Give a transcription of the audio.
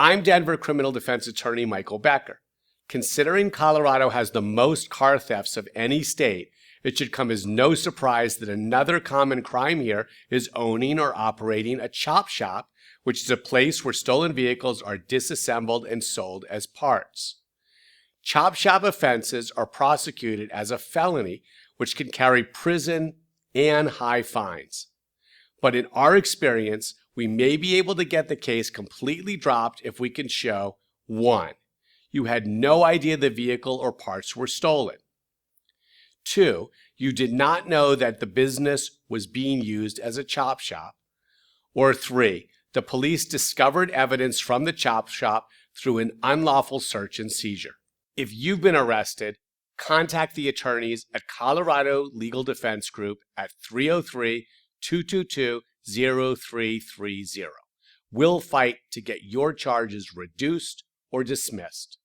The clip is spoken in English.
I'm Denver criminal defense attorney Michael Becker. Considering Colorado has the most car thefts of any state, it should come as no surprise that another common crime here is owning or operating a chop shop, which is a place where stolen vehicles are disassembled and sold as parts. Chop shop offenses are prosecuted as a felony, which can carry prison and high fines. But in our experience, we may be able to get the case completely dropped if we can show 1. You had no idea the vehicle or parts were stolen. 2. You did not know that the business was being used as a chop shop. Or 3. The police discovered evidence from the chop shop through an unlawful search and seizure. If you've been arrested, contact the attorneys at Colorado Legal Defense Group at 303-222-0330. We'll fight to get your charges reduced or dismissed.